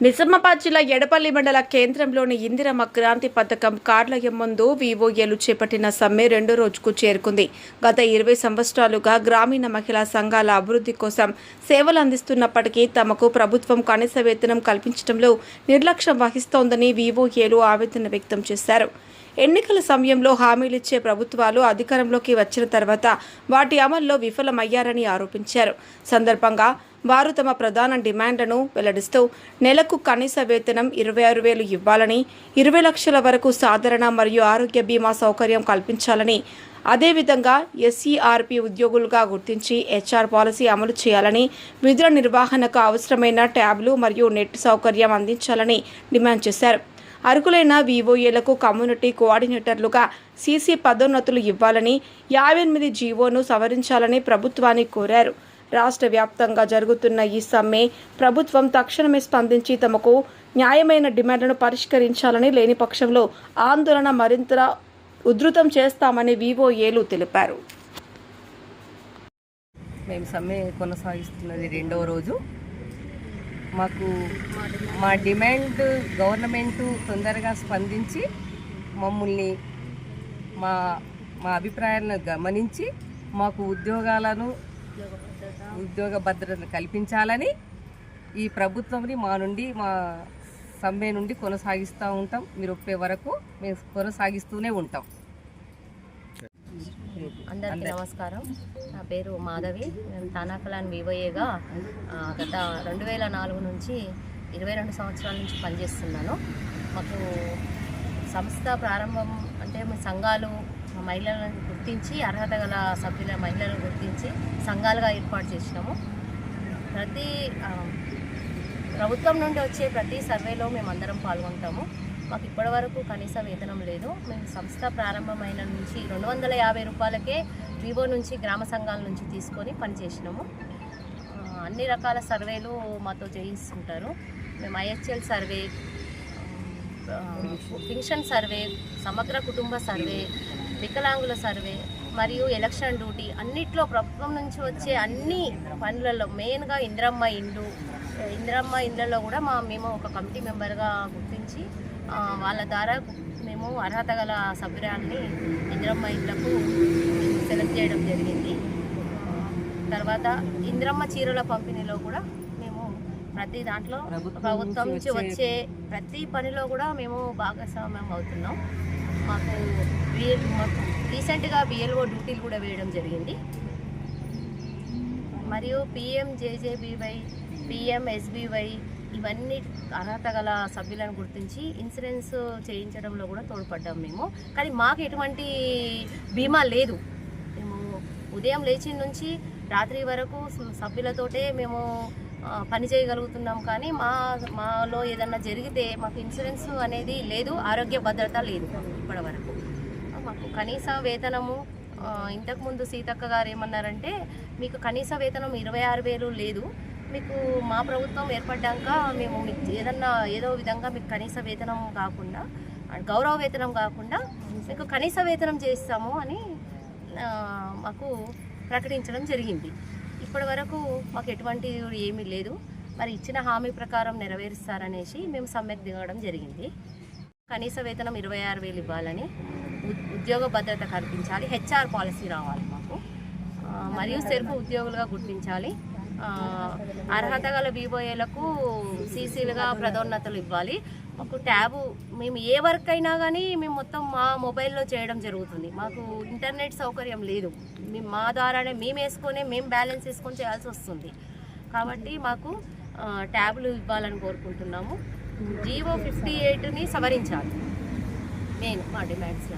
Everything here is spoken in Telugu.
నిజామాబాద్ జిల్లా ఎడపల్లి మండల కేంద్రంలోని ఇందిరమ్మ క్రాంతి పథకం కార్యాలయం ముందు వివోఏలు చేపట్టిన సమ్మె రెండో రోజుకు చేరుకుంది. గత 20 సంవత్సరాలుగా గ్రామీణ మహిళా సంఘాల అభివృద్ధి కోసం సేవలు అందిస్తున్నప్పటికీ తమకు ప్రభుత్వం కనీస వేతనం కల్పించడంలో నిర్లక్ష్యం వహిస్తోందని వివోఏలు ఆవేదన వ్యక్తం చేశారు. ఎన్నికల సమయంలో హామీలిచ్చే ప్రభుత్వాలు అధికారంలోకి వచ్చిన తర్వాత వాటి అమల్లో విఫలమయ్యారని ఆరోపించారు. సందర్భంగా వారు తమ ప్రధాన డిమాండ్లను వెల్లడిస్తూ నెలకు కనీస వేతనం 26,000 ఇవ్వాలని, 20 లక్షల వరకు సాధారణ మరియు ఆరోగ్య బీమా సౌకర్యం కల్పించాలని, అదేవిధంగా ఎస్ఈఆర్పి ఉద్యోగులుగా గుర్తించి హెచ్ఆర్ పాలసీ అమలు చేయాలని, విధుల నిర్వహణకు అవసరమైన ట్యాబ్లు మరియు నెట్ సౌకర్యం అందించాలని డిమాండ్ చేశారు. అర్హులైన వివోఏలకు కమ్యూనిటీ కోఆర్డినేటర్లుగా సీసీ పదోన్నతులు ఇవ్వాలని, 58 జీవోను సవరించాలని ప్రభుత్వాన్ని కోరారు. రాష్ట్ర వ్యాప్తంగా జరుగుతున్న ఈ సమ్మె ప్రభుత్వం తక్షణమే స్పందించి తమకు న్యాయమైన డిమాండ్లను పరిష్కరించాలని, లేని పక్షంలో ఆందోళన మరింత ఉధృతం చేస్తామని వివోఏలు తెలిపారు. మేము సమ్మె కొనసాగిస్తున్నది రెండవ రోజు. మాకు మా డిమాండ్ గవర్నమెంట్ తొందరగా స్పందించి మమ్మల్ని మా అభిప్రాయాలను గమనించి మాకు ఉద్యోగ భద్రతను కల్పించాలని ఈ ప్రభుత్వంని మా సమ్మె నుండి కొనసాగిస్తూ ఉంటాం. మీరు ఒప్పే వరకు మేము కొనసాగిస్తూనే ఉంటాం. అందరికీ నమస్కారం. నా పేరు మాధవి. నేను తానాకలాన్ వివోఏగా గత 2004 నుంచి 22 సంవత్సరాల నుంచి పనిచేస్తున్నాను. మాకు సంస్థ ప్రారంభం అంటే మా సంఘాలు మహిళలను గుర్తించి అర్హత గల సభ్యుల మహిళలను గుర్తించి సంఘాలుగా ఏర్పాటు చేసినాము. ప్రభుత్వం నుండి వచ్చే ప్రతి సర్వేలో మేము అందరం పాల్గొంటాము. మాకు ఇప్పటివరకు కనీస వేతనం లేదు. మేము సంస్థ ప్రారంభమైన నుంచి 250 రూపాయలకే వివో నుంచి గ్రామ సంఘాల నుంచి తీసుకొని పనిచేసినాము. అన్ని రకాల సర్వేలు మాతో చేయిస్తుంటారు. మేము ఐహెచ్ఎల్ సర్వే, పెన్షన్ సర్వే, సమగ్ర కుటుంబ సర్వే, వికలాంగుల సర్వే మరియు ఎలక్షన్ డ్యూటీ అన్నిట్లో ప్రభుత్వం నుంచి వచ్చే అన్ని పనులలో మెయిన్గా ఇందిరమ్మ ఇండ్లలో కూడా మేము ఒక కమిటీ మెంబర్గా గుర్తించి వాళ్ళ ద్వారా మేము అర్హత గల సభ్యురాల్ని ఇందిరమ్మ ఇండ్లకు సెలెక్ట్ చేయడం జరిగింది. తర్వాత ఇందిరమ్మ చీరల పంపిణీలో కూడా మేము ప్రతి దాంట్లో ప్రభుత్వం నుంచి వచ్చే ప్రతి పనిలో కూడా మేము భాగస్వామ్యం అవుతున్నాం. మాకు రీసెంట్గా బిఎల్ఓ డ్యూటీలు కూడా వేయడం జరిగింది. మరియు PMJJBY, PMSBY ఇవన్నీ అర్హత గల సభ్యులను గుర్తించి ఇన్సూరెన్స్ చేయించడంలో కూడా తోడ్పడ్డాం మేము. కానీ మాకు ఎటువంటి బీమా లేదు. మేము ఉదయం లేచి నుంచి రాత్రి వరకు సభ్యులతోటే మేము పని చేయగలుగుతున్నాం. కానీ మాలో ఏదన్నా జరిగితే మాకు ఇన్సూరెన్స్ అనేది లేదు, ఆరోగ్య భద్రత లేదు. ఇప్పటి వరకు మాకు కనీస వేతనము ఇంతకుముందు సీతక్క గారు ఏమన్నారంటే మీకు కనీస వేతనం 26,000 లేదు, మీకు మా ప్రభుత్వం ఏర్పడ్డాక మేము మీకు ఏదో విధంగా మీకు కనీస వేతనం కాకుండా గౌరవ వేతనం కాకుండా మీకు కనీస వేతనం చేస్తాము అని మాకు ప్రకటించడం జరిగింది. ఇప్పటి వరకు మాకు ఎటువంటి ఏమీ లేదు. మరి ఇచ్చిన హామీ ప్రకారం నెరవేరుస్తారనేసి మేము సమ్మెకు దిగడం జరిగింది. కనీస వేతనం 26,000 ఇవ్వాలని, ఉద్యోగ భద్రత కల్పించాలి, హెచ్ఆర్ పాలసీ రావాలి మాకు, మరియు సెల్ఫ్ ఉద్యోగులుగా గుర్తించాలి, అర్హత గల వివోఏలకు సీసీలుగా పదోన్నతులు ఇవ్వాలి. మాకు ట్యాబు మేము ఏ వర్క్ అయినా కానీ మేము మొత్తం మా మొబైల్లో చేయడం జరుగుతుంది. మాకు ఇంటర్నెట్ సౌకర్యం లేదు. మా ద్వారానే మేము బ్యాలెన్స్ వేసుకొని చేయాల్సి వస్తుంది. కాబట్టి మాకు ట్యాబ్లు ఇవ్వాలని కోరుకుంటున్నాము. జీవో 58ని సవరించాలి. మా డిమాండ్స్